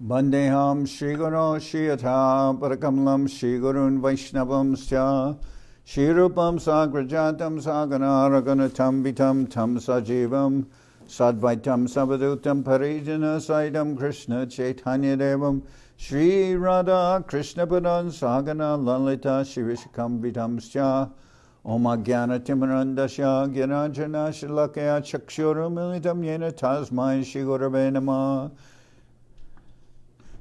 Bandeham Shri Guru Shiyatha Parakamalam Shri Gurun Vaishnavam Sya Shri Rupam Sagrajatam Saganaraganatam Vitam Tam Sajivam Sadvaitam Savadutam Parijana Saidam Krishna Chaitanya Devam Shri Radha Krishna Padan Sagana Lalita Shivishakam Vitam Sya Om Agyana Timarandasya Gyanajana Shilakaya Chakshurumilitam Yena Tasmai Shri Gurave Namah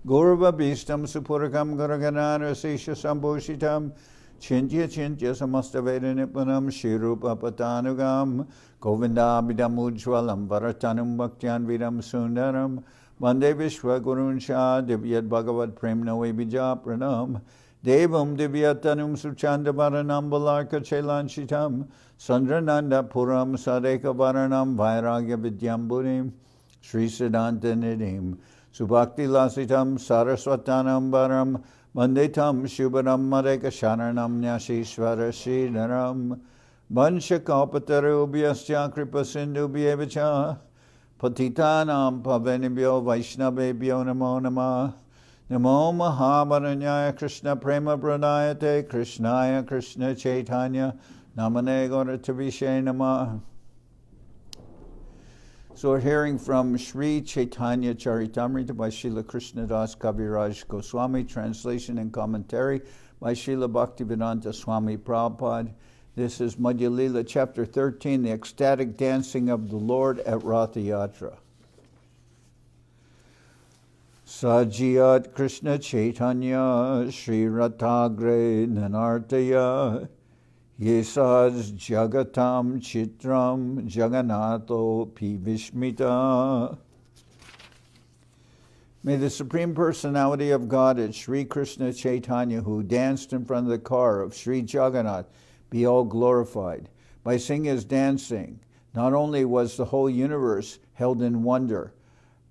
Gurva Bhistam Supurakam Guraganara Sesha Sambhushitam Chintya Chintya Samastaveda Nipunam Shirupa Patanugam Govindabhidam Ujwalam Varatanum Bhaktyan Vidam Sundaram Vande Vishwa Gurun Shah Divyat Bhagavad Premnawe Bija Pranam Devam Divyatanum Suchanda Varanam Balarka Chelanchitam Sandrananda Puram Sadeka Varanam Vairagya Vidyamburim Sri Siddhanta Nidim Subhakti Lasitam Saraswatanam Baram Mandetam Shubharam Madeka Sharanam Nyashishvara Sridharam Bansha Kalpatarubhyasya Kripa Sindhubhyevacha Patitanam Pavanibhyo Vaishnavebhyo Namo Namah Namo Mahavaranyaya Krishna Prema Pranayate Krishnaya Krishna Chaitanya Namane Gauratavishe Namah. So we're hearing from Sri Chaitanya Charitamrita by Srila Krishnadas Kaviraj Goswami, translation and commentary by Srila Bhaktivedanta Swami Prabhupada. This is Madhya-lila, chapter 13, the ecstatic dancing of the Lord at Ratha-yatra. Sajiyat Krishna Chaitanya Shri Ratagre Nanartaya Yesaz Jagatam Chitram Jagannatho Pivishmita. May the Supreme Personality of Godhead, Sri Krishna Chaitanya, who danced in front of the car of Sri Jagannath, be all glorified. By singing his dancing, not only was the whole universe held in wonder,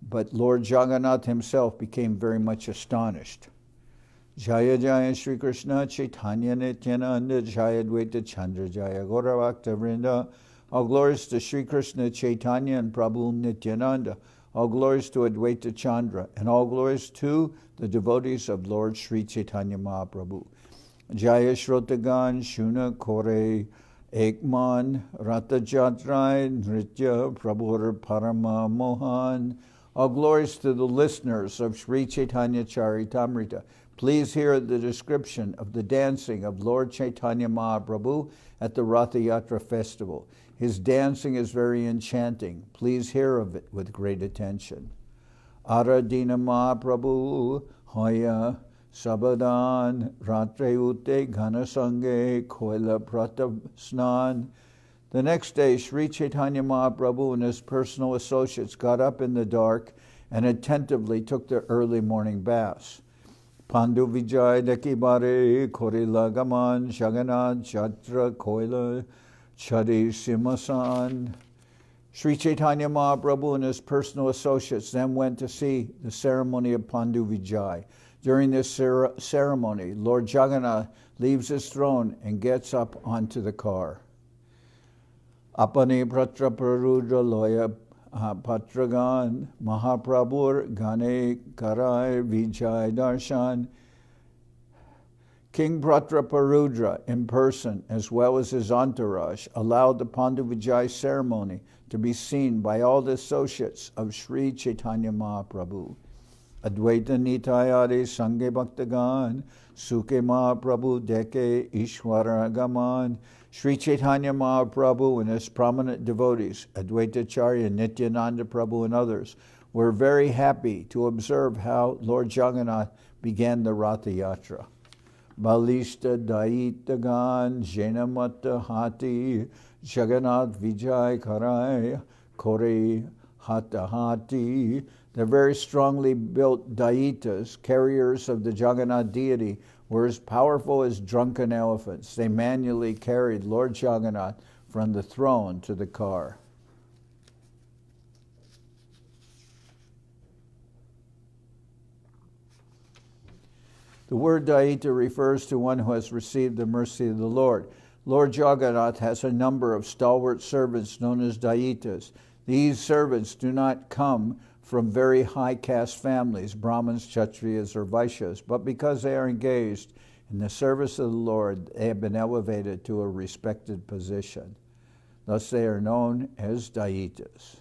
but Lord Jagannath himself became very much astonished. Jaya Jaya Shri Krishna Chaitanya Nityananda Jaya Dvaita Chandra Jaya Gauravakta Vrinda. All glories to Shri Krishna Chaitanya and Prabhu Nityananda. All glories to Advaita Chandra. And all glories to the devotees of Lord Sri Chaitanya Mahaprabhu. Jaya Shrotagan Shuna Kore Ekman Ratha-yatra Nritya Prabhur Parama Mohan. All glories to the listeners of Sri Chaitanya Charitamrita. Please hear the description of the dancing of Lord Chaitanya Mahaprabhu at the Ratha-yatra festival. His dancing is very enchanting. Please hear of it with great attention. Aradina Mahaprabhu Hoya Sabadan Ratre Ute Ghanasange Koila Pratap Snan. The next day, Sri Chaitanya Mahaprabhu and his personal associates got up in the dark and attentively took their early morning baths. Pandu Vijay Dekibare Korila Gaman Jagannath Jatra Koila Chadi Simasan. Sri Chaitanya Mahaprabhu and his personal associates then went to see the ceremony of Pandu Vijay. During this ceremony, Lord Jagannath leaves his throne and gets up onto the car. Apani Pratra Parudra Loya Patragan Mahaprabhur Gane Karai Vijay Darshan. King Pratraparudra in person, as well as his entourage, allowed the Pandu Vijay ceremony to be seen by all the associates of Sri Chaitanya Mahaprabhu. Advaita Nitayade Sange Bhaktagan Suke Mahaprabhu Deke Ishwara Gaman. Sri Chaitanya Mahaprabhu and his prominent devotees, Advaita Acharya, Nityananda Prabhu, and others, were very happy to observe how Lord Jagannath began the Ratha-yatra. Balista Daitagan Jenamata Hati Jagannath Vijay Karai Kore Hata Hati. The very strongly built Daitas, carriers of the Jagannath deity, were as powerful as drunken elephants. They manually carried Lord Jagannath from the throne to the car. The word Daita refers to one who has received the mercy of the Lord. Lord Jagannath has a number of stalwart servants known as Daitas. These servants do not come from very high caste families, Brahmins, Kshatriyas, or Vaishyas, but because they are engaged in the service of the Lord, they have been elevated to a respected position. Thus they are known as Daitas.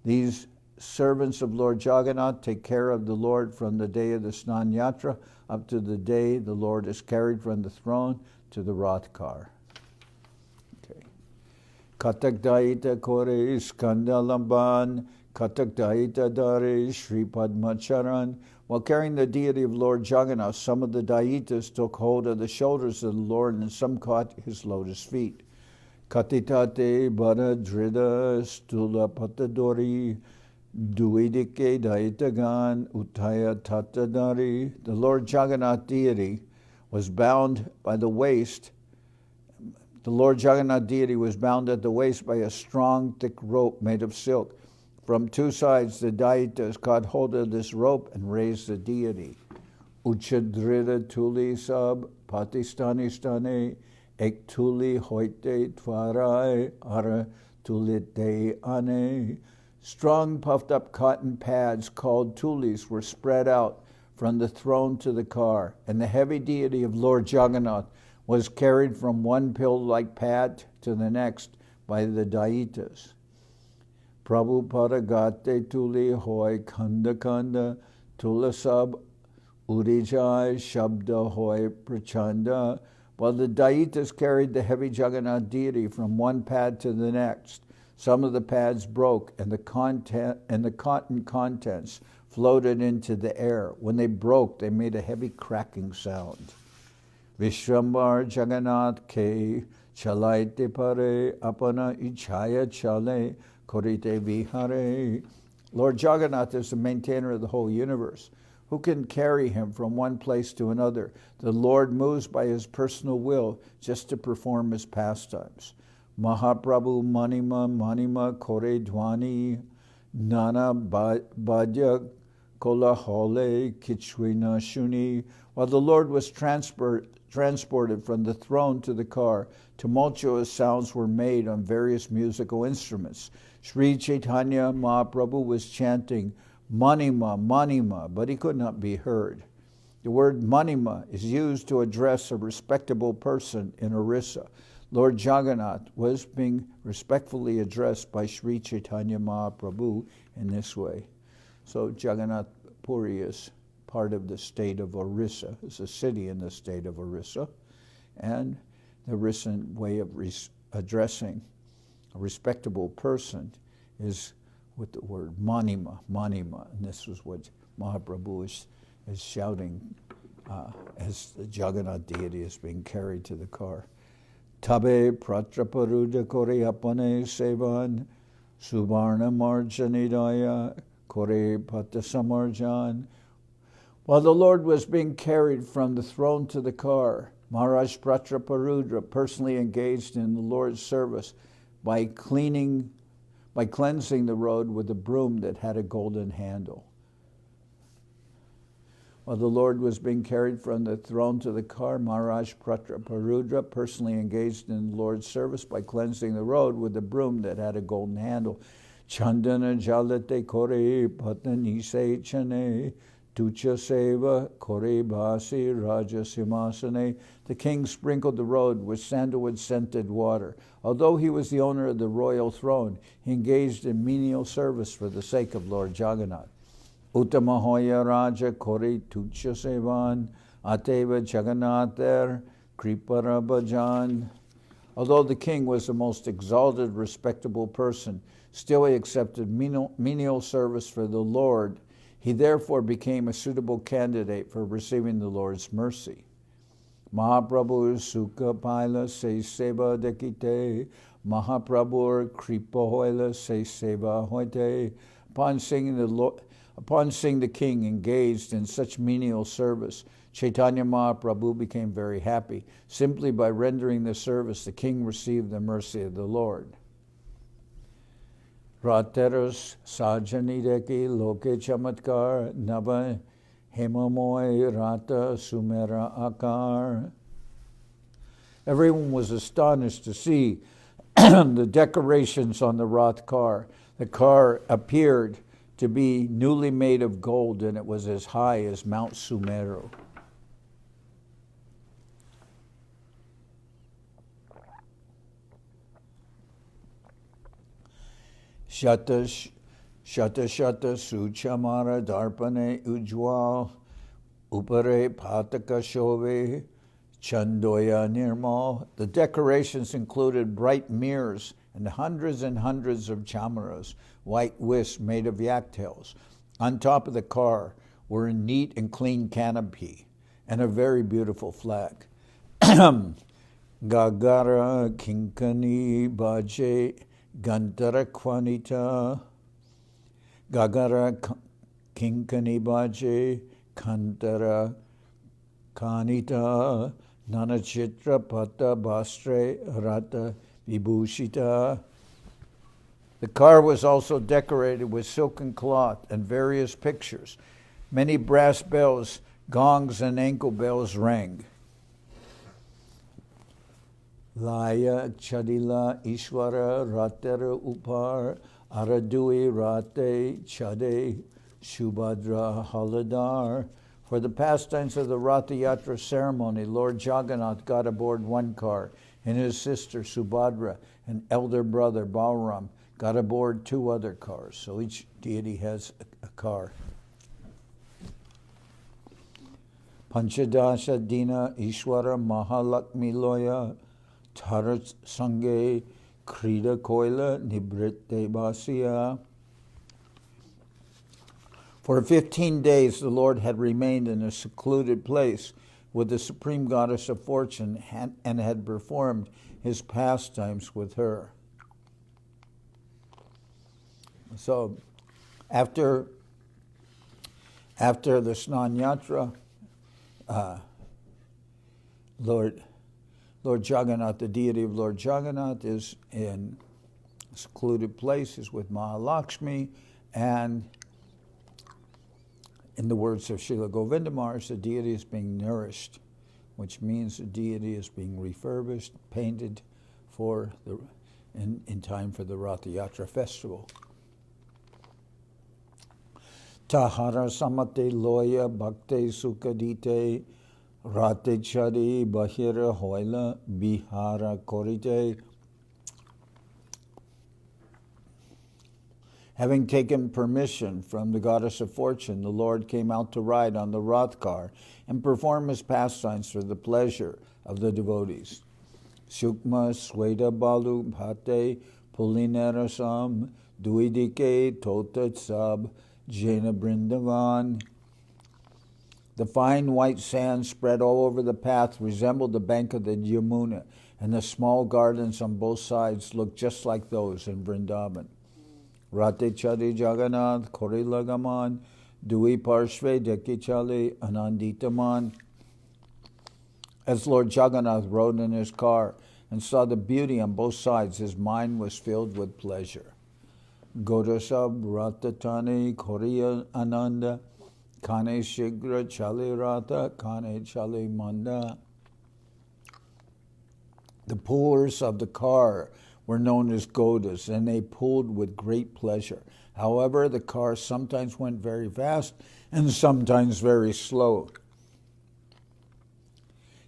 These servants of Lord Jagannath take care of the Lord from the day of the Ratha-yatra up to the day the Lord is carried from the throne to the Rath car. Katak Daita Kore Skandalamban, Katak Daita Dare Sripad Macharan. While carrying the deity of Lord Jagannath, some of the Daitas took hold of the shoulders of the Lord and some caught his lotus feet. Katitate Bara Drida Stula Patadori Duidike Daitagan Utaya Tatadari. The Lord Jagannath deity was bound by the waist. The Lord Jagannath deity was bound at the waist by a strong, thick rope made of silk. From two sides, the Daitas caught hold of this rope and raised the deity. Uchadrida Tuli Sab Patistani Stane Ek Tuli Hoite Twarai Ara Tulite Ane. Strong, puffed up cotton pads called tulis were spread out from the throne to the car, and the heavy deity of Lord Jagannath was carried from one pill-like pad to the next by the Daitas. Prabhupada gate tuli hoy kanda kanda tulasab urijai shabda hoy prachanda. While the Daitas carried the heavy Jagannath deity from one pad to the next, some of the pads broke and the cotton contents floated into the air. When they broke, they made a heavy cracking sound. Vishrambar Jagannath ke chalaite pare apana ichaya chale korite vihare. Lord Jagannath is the maintainer of the whole universe. Who can carry him from one place to another? The Lord moves by his personal will just to perform his pastimes. Mahaprabhu Manima Kore Dwani Nana Bhadya Kola Hole Kichwina Shuni. While the Lord was transported from the throne to the car, tumultuous sounds were made on various musical instruments. Sri Chaitanya Mahaprabhu was chanting Manima, Manima, but he could not be heard. The word Manima is used to address a respectable person in Orissa. Lord Jagannath was being respectfully addressed by Sri Chaitanya Mahaprabhu in this way. So Jagannath Puri is part of the state of Orissa. It's a city in the state of Orissa. And the Orissan way of addressing a respectable person is with the word Manima, Manima. And this was what Mahaprabhu is shouting as the Jagannath deity is being carried to the car. Tabe pratraparuja kore apane sevan subarna marjanidaya kore patasamarjan. While the Lord was being carried from the throne to the car, Maharaj Pratraparudra personally engaged in the Lord's service by cleansing the road with a broom that had a golden handle. While the Lord was being carried from the throne to the car, Maharaj Pratraparudra personally engaged in the Lord's service by cleansing the road with a broom that had a golden handle. Chandana jalate kore patanise chane tucha seva kore bhasi rajasimasane. The king sprinkled the road with sandalwood-scented water. Although he was the owner of the royal throne, he engaged in menial service for the sake of Lord Jagannath. Uttamahoya Raja Kore Tucha Sevan Ateva Jagannather Kripara Bhajan. Although the king was the most exalted, respectable person, still he accepted menial service for the Lord. He therefore became a suitable candidate for receiving the Lord's mercy. Mahaprabhu Sukha Paila Se Seva Dekite Mahaprabhu Kripa Hoila Se Seva Hoite. Upon seeing the king engaged in such menial service, Chaitanya Mahaprabhu became very happy. Simply by rendering the service, the king received the mercy of the Lord. Rateros sajanideki loke chamatkar nava hemamoy rata sumera akar. Everyone was astonished to see the decorations on the Rath car. The car appeared to be newly made of gold, and it was as high as Mount Sumeru. Shata suchamara darpane ujwal upare pataka shove chandoya nirmal. The decorations included bright mirrors and hundreds of chamaras, white wisps made of yak tails. On top of the car were a neat and clean canopy and a very beautiful flag. Gagara kinkani baje gantara kwanita. Gagara kinkani baje kantara kanita nanachitra pata bastre rata vibhushita. The car was also decorated with silken cloth and various pictures. Many brass bells, gongs, and ankle bells rang. Laya chadila ishwara ratera upar aradui rate chade shubhadra haladar. For the pastimes of the Ratha-yatra ceremony, Lord Jagannath got aboard one car, and his sister Subhadra and elder brother Balaram got aboard two other cars. So each deity has a car. Panchadasha Dina Ishwara Mahalakmi Loya Tarat Sange Krida Koila Nibritte Basya. For 15 days the Lord had remained in a secluded place with the Supreme Goddess of Fortune and had performed his pastimes with her. So after the Snan Yatra, Lord Jagannath, the deity of Lord Jagannath, is in a secluded place, is with Mahalakshmi, and in the words of Srila Govindamars, the deity is being nourished, which means the deity is being refurbished, painted in time for the Ratha-yatra festival. Tahara samate loya bhakte sukadite rate chari bahira hoila bihara korite. Having taken permission from the goddess of fortune, the Lord came out to ride on the Rath car and perform his pastimes for the pleasure of the devotees. Shukma sweda balu bhate pulinerasam duidike totat sab jena brindavan. The fine white sand spread all over the path resembled the bank of the Yamuna, and the small gardens on both sides looked just like those in Vrindavan. Rate chari Jagannath kori lagaman dui parshve dekichali ananditaman. As Lord Jagannath rode in his car and saw the beauty on both sides, his mind was filled with pleasure. Godasab ratatani koriya ananda kane shigra chali rata kane chali manda. The pullers of the car were known as Godas, and they pulled with great pleasure. However, the car sometimes went very fast and sometimes very slow.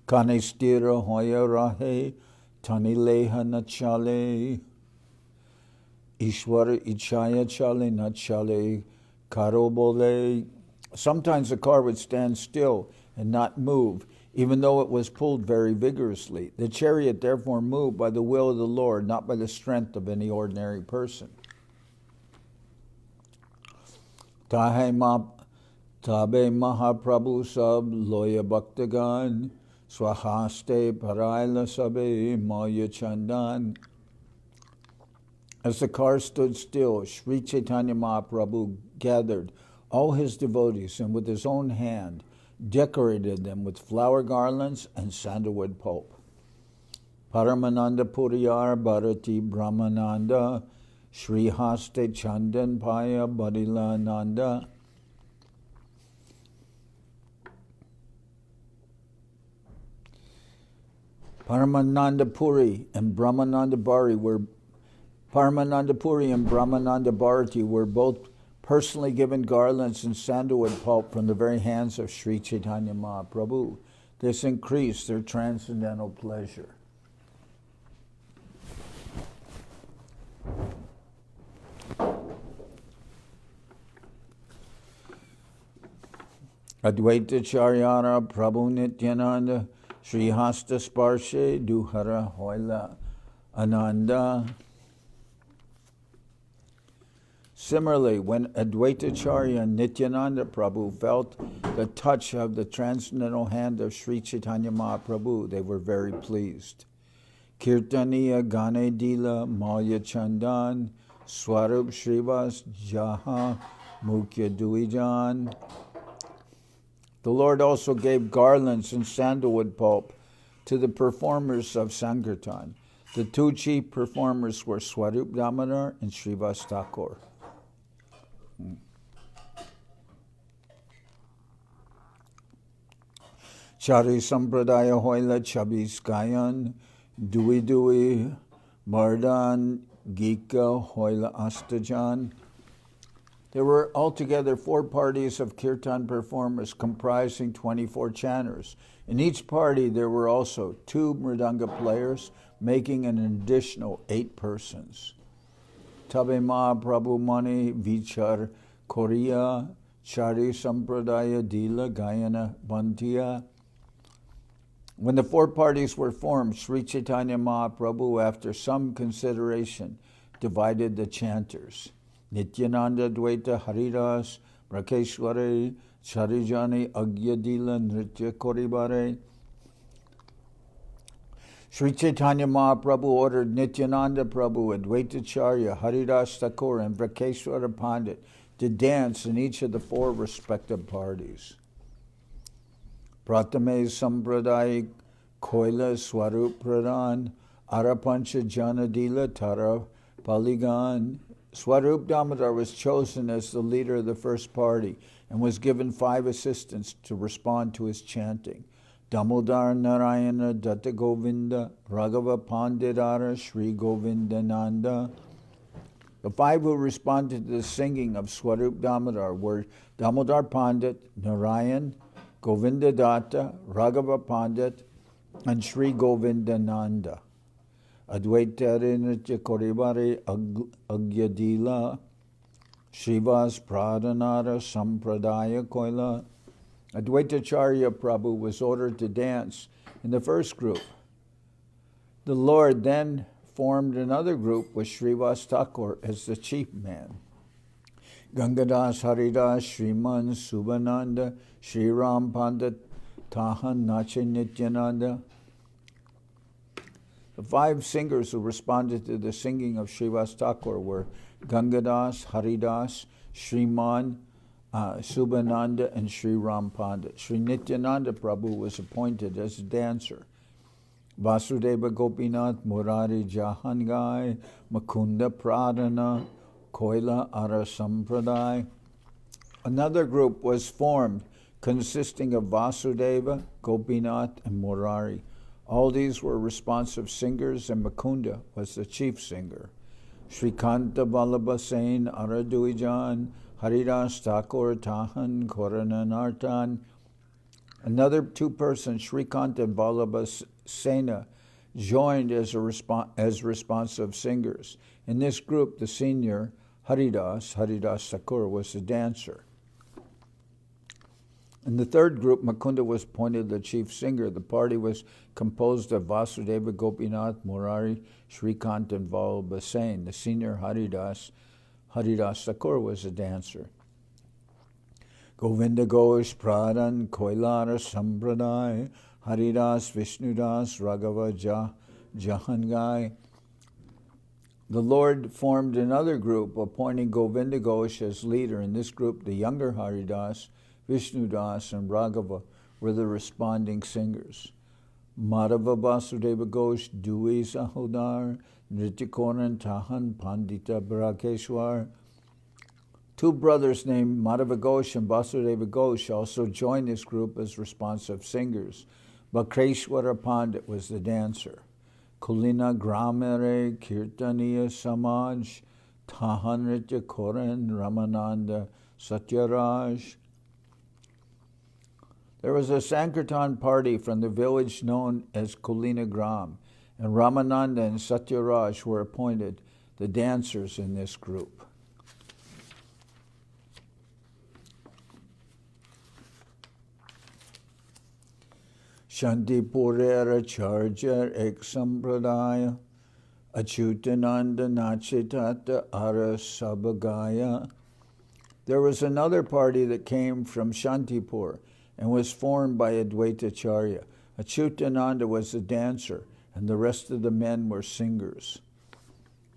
Kane stira hoya rahe tani leha nachale Ishwara ichaya chale nachale karobole. Sometimes the car would stand still and not move, even though it was pulled very vigorously. The chariot therefore moved by the will of the Lord, not by the strength of any ordinary person. Tabe Mahaprabhu sab loya bhaktagan swahaste paraila sabe maya chandan. As the car stood still, Sri Chaitanya Mahaprabhu gathered all his devotees and with his own hand decorated them with flower garlands and sandalwood pulp. Paramananda Puriyar Bharati Brahmananda Sri Haste Chandan Paya Badila Nanda. Paramananda Puri and Brahmananda Bharati were both personally given garlands and sandalwood pulp from the very hands of Sri Chaitanya Mahaprabhu. This increased their transcendental pleasure. Advaita Charyara Prabhu Nityananda Sri Hasta Sparshe Duhara Hoila Ananda. Similarly, when Advaitacharya and Nityananda Prabhu felt the touch of the transcendental hand of Sri Chaitanya Mahaprabhu, they were very pleased. Kirtaniya Gane Dila Malya Chandan Swarup Shrivas Jaha Mukhya Duijan. The Lord also gave garlands and sandalwood pulp to the performers of Sankirtan. The two chief performers were Swarup Damodar and Srivas Thakur. Chari Sampradaya Hoila Chabis Gayan Dui Dui Mardan Gika Hoila Astajan. There were altogether 4 parties of kirtan performers comprising 24 chanters. In each party there were also 2 mridanga players, making an additional 8 persons. Tabe Mahaprabhu Mani Vichar Korea Chari Sampradaya Dila Gayana Bantiya. When the 4 parties were formed, Sri Chaitanya Mahaprabhu, after some consideration, divided the chanters. Nityananda Dvaita Haridas Rakeshware Charijani Agyadila Nritya Koribare. Sri Chaitanya Mahaprabhu ordered Nityananda Prabhu, Advaitacharya, Haridas Thakur, and Vrakeshwara Pandit to dance in each of the 4 respective parties. Pratame Sampradaya Koila Swarup Pradhan Arapancha Janadila Tara Paligan. Swarup Damodar was chosen as the leader of the first party and was given 5 assistants to respond to his chanting. Damodar Narayana Datta Govinda Raghava Panditara Sri Govindananda. The 5 who responded to the singing of Swarup Damodar were Damodar Pandit, Narayan, Govinda Datta, Raghava Pandit, and Sri Govindananda. Advaita Nritya Koribare Agyadila Shivas Pradhanara Sampradaya Koila. Advaitacharya Prabhu was ordered to dance in the first group. The Lord then formed another group with Srivas Thakur as the chief man. Gangadas Haridas Sriman Subhananda Sri Ram Pandit Tahan Nache Nityananda. The 5 singers who responded to the singing of Srivas Thakur were Gangadas, Haridas, Sriman, Subhananda, and Sri Ram Pandit. Sri Nityananda Prabhu was appointed as a dancer. Vasudeva Gopinath, Murari Jahangai, Makunda Pradhana, Koila Ara Sampradaya. Another group was formed consisting of Vasudeva, Gopinath, and Murari. All these were responsive singers, and Makunda was the chief singer. Srikanta Vallabha Sen Araduijan, Haridas Thakur Tahan Korananartan. Another 2 persons, Srikanta and Vallabha Sena, joined as responsive singers. In this group, the senior Haridas Thakur, was the dancer. In the third group, Makunda was appointed the chief singer. The party was composed of Vasudeva Gopinath, Murari, Srikant, and Vallabha Sen. The senior Haridas Thakur was a dancer. Govinda Ghosh, Pradhan, Koilara Sampradaya, Haridas, Vishnudas, Raghava Jahangai. The Lord formed another group, appointing Govinda Ghosh as leader. In this group, the younger Haridas, Vishnudas, and Raghava were the responding singers. Madhava Vasudeva Ghosh, Dui Sahodar, Nrityakoran Tahan, Pandita Bharakeshwar. 2 brothers named Madhava Ghosh and Vasudeva Ghosh also joined this group as responsive singers. Bakreshwara Pandit was the dancer. Kulina Gramere Kirtaniya Samaj, Tahanritya Koran Ramananda Satyaraj. There was a Sankirtan party from the village known as Kulina Gram, and Ramananda and Satyaraj were appointed the dancers in this group. Shantipurera Charjar Ek Sampradaya Achutananda Nachitata Ara Sabagaya. There was another party that came from Shantipur and was formed by Advaita Acharya. Achutananda was the dancer, and the rest of the men were singers.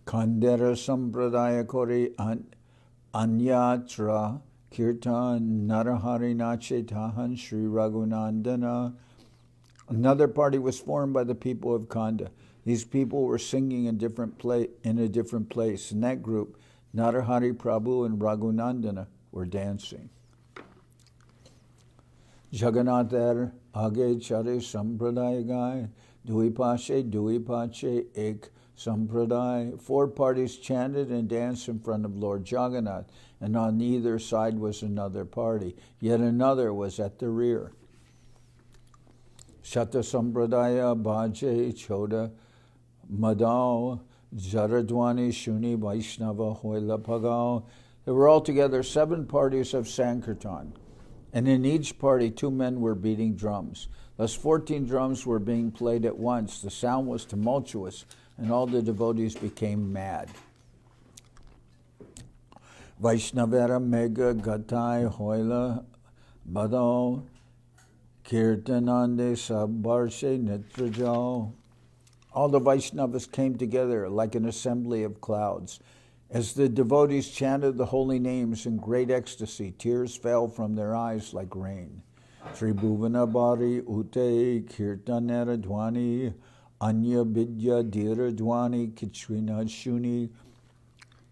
Kandera Sampradaya Kori Anyatra Kirtan Narahari Nachitahan Sri Raghunandana. Another party was formed by the people of Kanda. These people were singing in a different place. In that group, Narahari Prabhu and Raghunandana were dancing. Jagannath Age Chare Sampradaya Gai, Duipache Ek Sampradaya. 4 parties chanted and danced in front of Lord Jagannath, and on either side was another party. Yet another was at the rear. Shata Sampradaya Bhaje Choda Madao Jaradwani Shuni Vaishnava Hoila Pagao. There were altogether 7 parties of Sankirtan, and in each party 2 men were beating drums. Thus 14 drums were being played at once. The sound was tumultuous, and all the devotees became mad. Vaishnavara Mega Gatai Hoila Badao Kirtanande Sabbarshe Nitrajao. All the Vaishnavas came together like an assembly of clouds. As the devotees chanted the holy names in great ecstasy, tears fell from their eyes like rain. Tribhuvana Bari Ute Kirtanera Dwani Anya Bidya Dira Dwani Kichwina Shuni.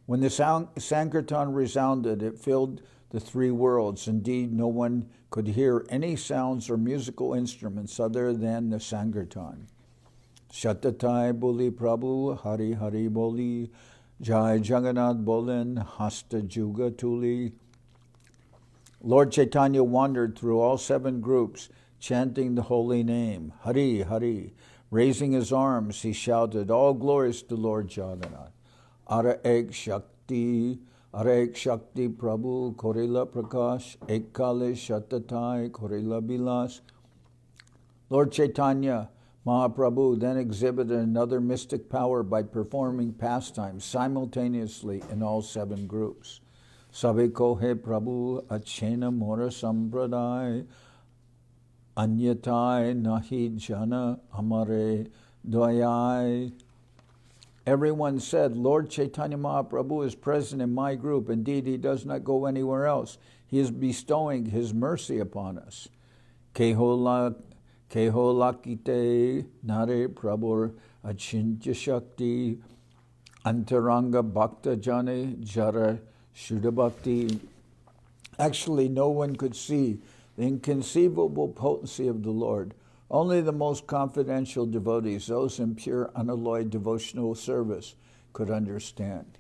When the Sankirtan resounded, it filled the 3 worlds. Indeed, no one could hear any sounds or musical instruments other than the Sankirtan. Shatatai Boli Prabhu Hari Hari Boli Jai Jagannath Bolin Hasta Juga Tuli. Lord Chaitanya wandered through all 7 groups, chanting the holy name, Hari Hari. Raising his arms, he shouted, all glories to Lord Jagannath. Ara Ek Shakti Prabhu Korila Prakash Ekale Shatatai Korila Bilas. Lord Chaitanya Mahaprabhu then exhibited another mystic power by performing pastimes simultaneously in all 7 groups. Sabe Kohe Prabhu Achena Mora Sampradai Anyatai Nahi Jana Amare Dayai. Everyone said, Lord Chaitanya Mahaprabhu is present in my group. Indeed, he does not go anywhere else. He is bestowing his mercy upon us. Keholakite Nare Prabhur Achintya Shakti Antaranga Bhakta Jane Jara Shuddha Bhakti. Actually, no one could see the inconceivable potency of the Lord. Only the most confidential devotees, those in pure, unalloyed devotional service, could understand.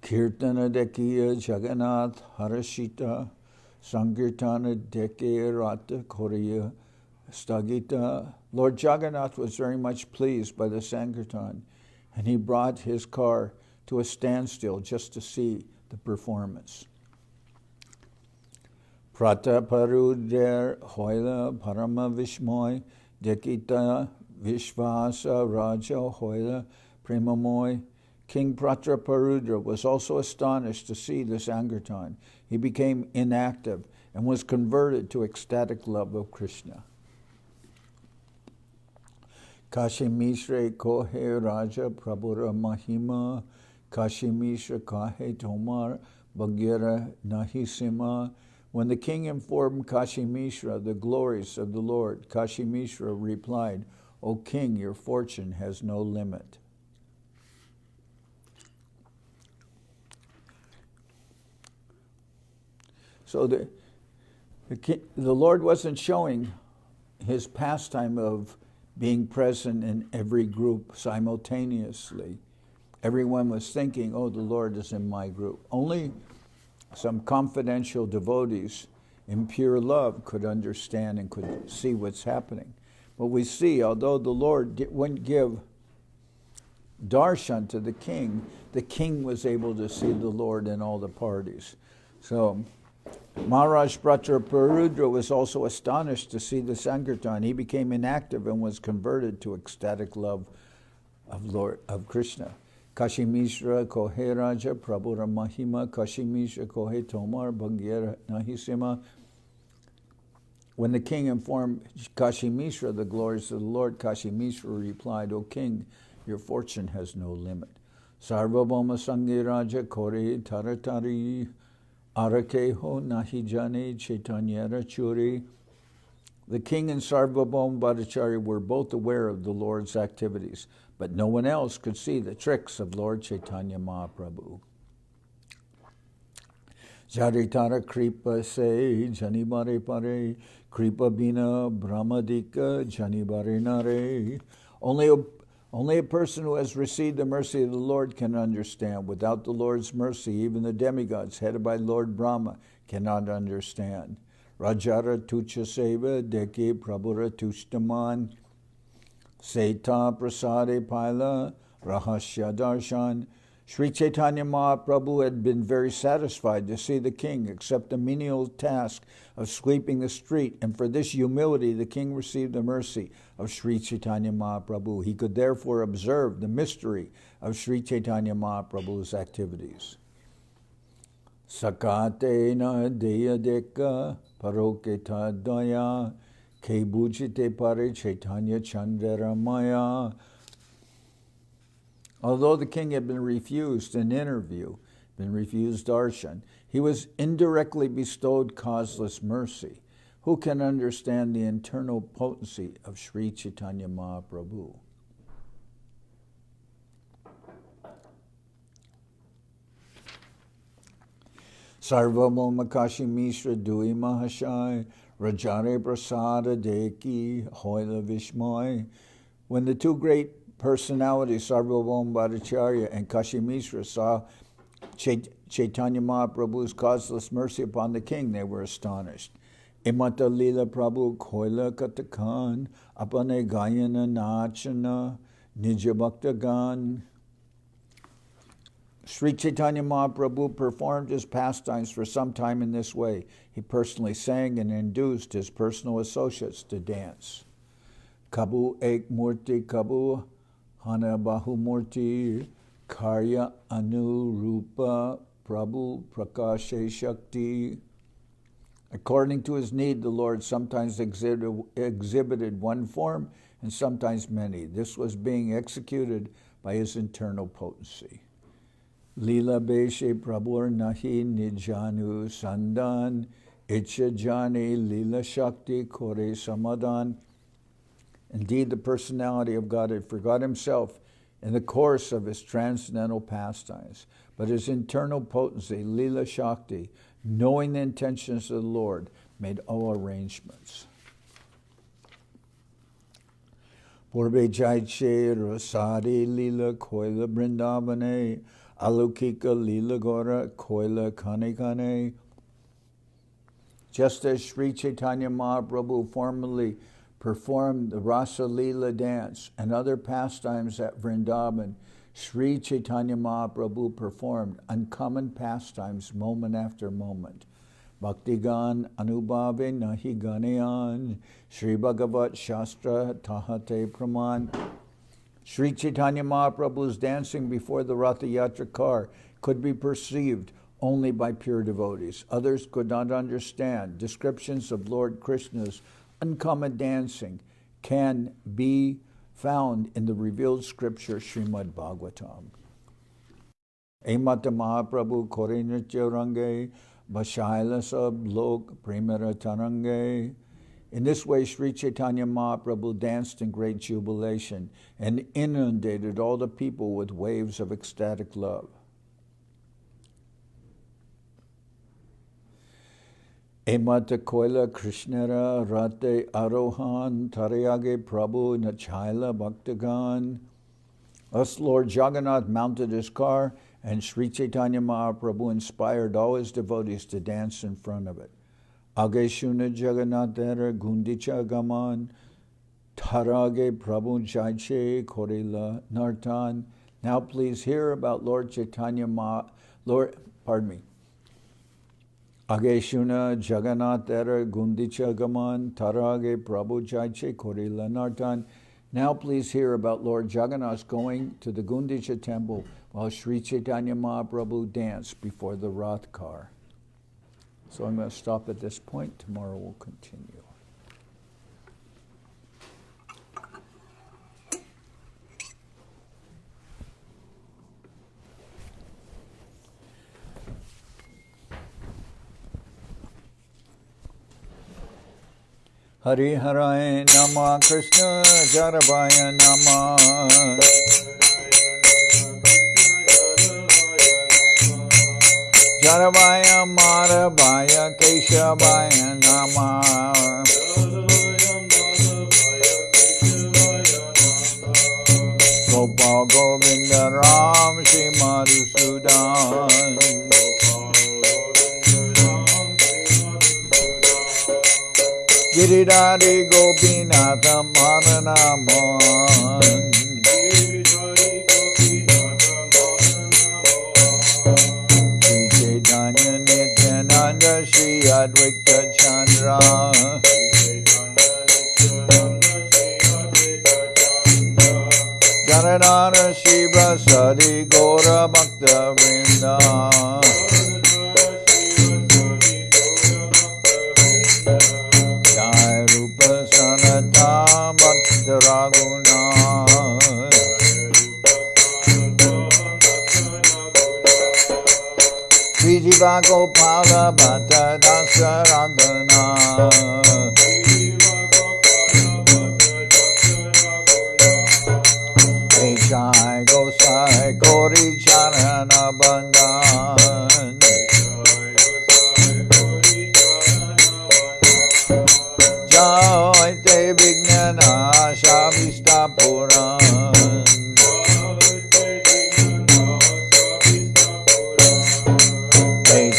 Kirtana Dekiya Jagannath Harashita Sankirtana Deke Rata Koriya Stagita. Lord Jagannath was very much pleased by the Sankirtan, and he brought his car to a standstill just to see the performance. Prataparudher Hoila Parama Vishmoy Dekita Vishvasa Raja Hoila Premamoy. King Prataparudra was also astonished to see the Sankirtan. He became inactive and was converted to ecstatic love of Krishna. Kashi Mishra Kohe Raja Prabhura Mahima Kashi Mishra Kahe Tomar Bhagyara Nahisima. When the king informed Kashi Mishra the glories of the Lord, Kashi Mishra replied, O king, your fortune has no limit. So the Lord wasn't showing his pastime of being present in every group simultaneously. Everyone was thinking, oh, the Lord is in my group. Only some confidential devotees in pure love could understand and could see what's happening. But we see, although the Lord wouldn't give darshan to the king was able to see the Lord in all the parties. So Maharaj Pratarparudra was also astonished to see the Sankirtan. He became inactive and was converted to ecstatic love of Krishna. Kashi Mishra Kohe Raja Prabhura Mahima Kashi Mishra Kohe Tomar Bhagyara Nahisima. When the king informed Kashi Mishra the glories of the Lord, Kashi Mishra replied, O king, your fortune has no limit. Sarvabhauma Sangi Raja Kore Taratari Arakeho Nahijane Chaitanya Charitamrita. The king and Sarvabhauma Bhattacharya were both aware of the Lord's activities, but no one else could see the tricks of Lord Chaitanya Mahaprabhu. Jaritara Kripa Se Janibare Pare Kripa Bina Brahmadika Janibare Nare. Only a person who has received the mercy of the Lord can understand. Without the Lord's mercy, even the demigods headed by Lord Brahma cannot understand. Rajara Tucha Seva Deke Prabhura Tushtaman Seta Prasade Paila Rahasya Darshan. Sri Chaitanya Mahaprabhu had been very satisfied to see the king accept the menial task of sweeping the street, and for this humility the king received the mercy of Sri Chaitanya Mahaprabhu. He could therefore observe the mystery of Sri Chaitanya Mahaprabhu's activities. Sakate na deya deka paroketa daya ke bujite pare Chaitanya Chandra Maya. Although the king had been refused an interview, been refused darshan, he was indirectly bestowed causeless mercy. Who can understand the internal potency of Sri Chaitanya Mahaprabhu? Sarvabhauma Kashi Mishra Dui Mahashai Rajare Prasada Deki Hoila Vishmoy. When the two great personalities, Sarvabhauma Bhattacharya and Kashi Mishra, saw Chaitanya Mahaprabhu's causeless mercy upon the king, they were astonished. Madhya-lila Prabhu Koila Katakan Apane Gayana Nachana Nija Bhaktagan. Sri Chaitanya Mahaprabhu performed his pastimes for some time in this way. He personally sang and induced his personal associates to dance. Kabu Ek Murti Kabu Hana Bahumurti Karya Anu Rupa Prabhu Prakashe Shakti. According to his need, the Lord sometimes exhibited one form and sometimes many. This was being executed by his internal potency. Lila Beshe Prabhur Nahi Nijanu Sandan Icha Jani Lila Shakti Kore Samadan. Indeed, the personality of God had forgot himself in the course of his transcendental pastimes, but his internal potency, Lila Shakti, knowing the intentions of the Lord, made all arrangements. Purbe Jaiche Rasadi Lila Koila Brindavane Alukika Lila Gora Koila Kane Kane. Just as Sri Chaitanya Mahaprabhu formerly performed the Rasa Lila dance and other pastimes at Vrindavan, Sri Chaitanya Mahaprabhu performed uncommon pastimes moment after moment. Bhaktigan Anubhave Nahi Ganeyan Sri Bhagavat Shastra Tahate Praman. Sri Chaitanya Mahaprabhu's dancing before the Ratha-yatra car could be perceived only by pure devotees. Others could not understand. Descriptions of Lord Krishna's uncommon dancing can be found in the revealed scripture Srimad Bhagavatam. Emata Mahaprabhu Korinatya Range Bashaila Sab Lok Primera Tarange. In this way, Sri Chaitanya Mahaprabhu danced in great jubilation and inundated all the people with waves of ecstatic love. Emata Koila Krishnara Rate Arohan Tarayage Prabhu Nachaila Bhaktagan. Thus Lord Jagannath mounted his car, and Sri Chaitanya Mahaprabhu inspired all his devotees to dance in front of it. Ageshuna Jagannath Dera Gundicha Gaman Tarage Prabhu Jaiche Korila Nartan. Now please hear about Lord Chaitanya Ageshuna Jagannath Dera Gundicha Gaman Tarage Prabhu Jaiche Korila Nartan. Now please hear about Lord Jagannath going to the Gundicha temple while Sri Chaitanya Mahaprabhu danced before the Rath car. So I'm going to stop at this point. Tomorrow we'll continue. Hari Haraya Nama Krishna Jaravaya Nama Jaravaya Maravaya Keshavaya Nama Gopal Govinda Ram Shri Madhusudan Giridhari Gopinatha Mananaman Sri Chaitanya Nityananda Sri Advaita Chandra Janardan Sri Prasadi Gaura Bhakta Vrinda Sanata Bhakta Raguna Sri Jiva Gopala Bhatta Dasa Ragana Echai Gosai Gori Charana Bandhan Jai Te Vignana Shavista Puran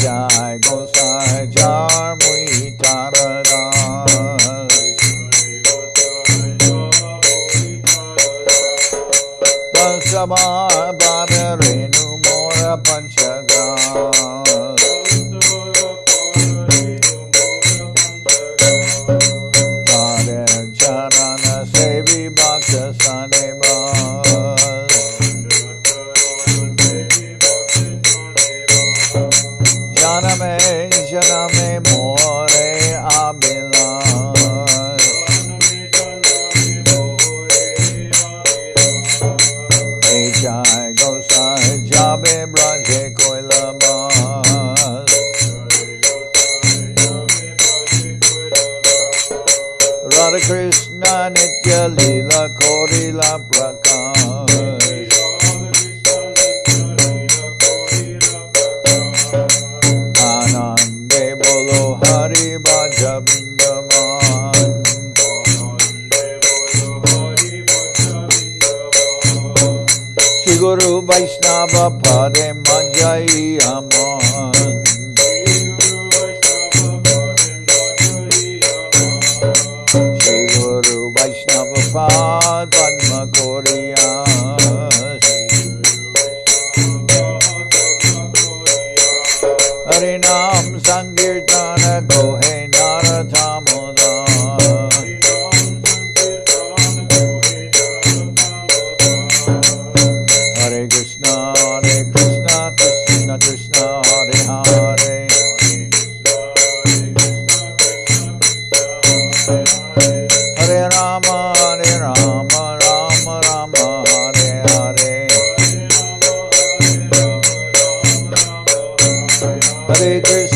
Jai Gosai Jar Mui Taradan Tansama Bhara Renu Mora Panchagan Charana Sevi Bhakta Saneva Janame More Abila Jai Gosai Jabe Braje Koilabas Radha Krishna Nitya Lila Korila Prakash Anande Bolo Hari Bhaja Vrindavan Shri Guru Vaishnava Pade Manjai Aman Shri Guru Vaishnava Pad Padma Koriya Harinam Sankirtana Gohe Narathamoda Hare Krishna Krishna Krishna Hare Hare Hare Rama Rama Rama Hare Hare Hare Krishna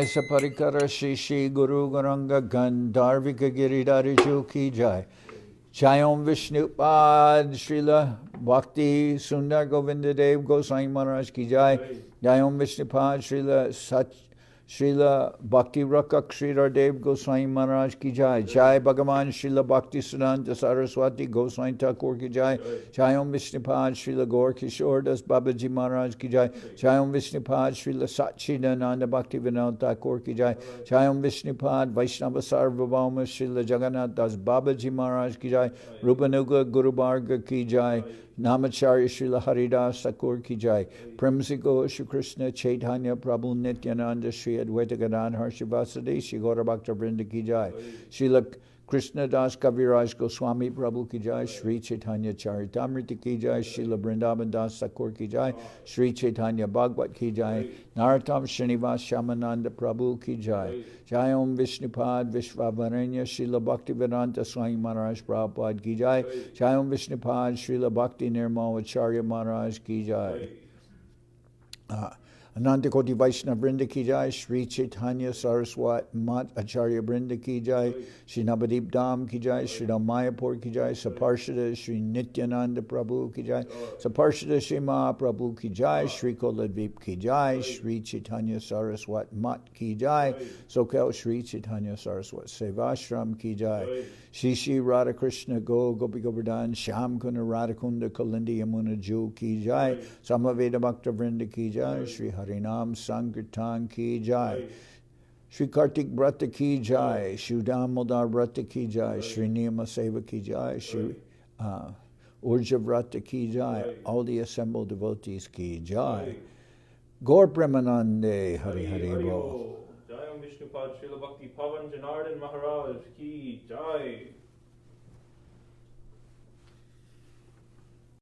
Saparikara Shri Shri Guru Garanga Gandharvika Giridhariju Ki Jai. Jai Om Vishnupad Srila Bhakti Sundar Govinda Dev Goswami Maharaj Ki Jai. Jai Om Vishnupad Srila Bhakti Rakak Sridhar Dev Goswami Maharaj Ki Jai. Jai Bhagavan Srila Bhakti Siddhanta Saraswati Goswami Thakur Ki Jai. Jai Om Vishnupad Srila Gaur Kishore Das Babaji Maharaj Ki Jai. Jai Om Vishnupad Srila Satchidananda Bhakti Vinod Thakur Ki Jai. Jai Om Vishnupad Vaishnava Sarvabhauma Srila Jagannath Das Babaji Maharaj Ki Jai. Rupanuga Guru Bharga Ki Jai. Namacharya Srila Haridas Thakur Ki Jai. Premsiko Shri Krishna Chaitanya Prabhu Nityananda Shri Advaita Gadadhar Harshivasadi Shri Gaura Bhakta Vrinda Ki Jai. Srila Krishnadas Kaviraj Goswami Prabhu Ki Jai. Sri Chaitanya Charitamrita Ki Jai. Srila Vrindavan Das Thakur Ki Jai. Sri Chaitanya Bhagavat Ki Jai. Narottam Srinivas Shamananda Prabhu Ki Jai. Jai Om Vishnupad Vishvavaranya Srila Bhaktivedanta Swami Maharaj Prabhupada Ki Jai. Jai Om Vishnupad Srila Bhakti Nirmal Acharya Maharaj Ki Jai. Ananta Koti Vaishnava Vrinda Ki Jai. Sri Chaitanya Saraswat Mat Acharya Vrinda Ki Jai. Sri Navadip Dham Ki Jai. Sri Mayapur Ki Jai. Saparshada Sri Nityananda Prabhu Ki Jai. Saparshada Sri Mahaprabhu Ki Jai. Sri Koladvip Ki Jai. Sri Chaitanya Saraswat Mat Ki Jai. Soquel Sri Chaitanya Saraswat Seva Ashram Ki Jai. Shri Shri Radha Krishna Go Gopi Govardhan Shyam Kuna Radha Kunda Kalindi Yamuna Ju Ki Jai. Samaveda Bhakta Vrinda Ki Jai. Sri Harinam Sankirtan Ki Jai. Sri Kartik Brata Ki Jai. Sri Damodar Brata Ki Jai. Sri Niyama Seva Ki Jai. Sri Urja Vrata Ki Jai. All the assembled devotees Ki Jai. Gaur Premanande Hari Hari Bo. Jai Om Vishnupad Srila Bhakti Pavan Janardan Maharaj Ki Jai.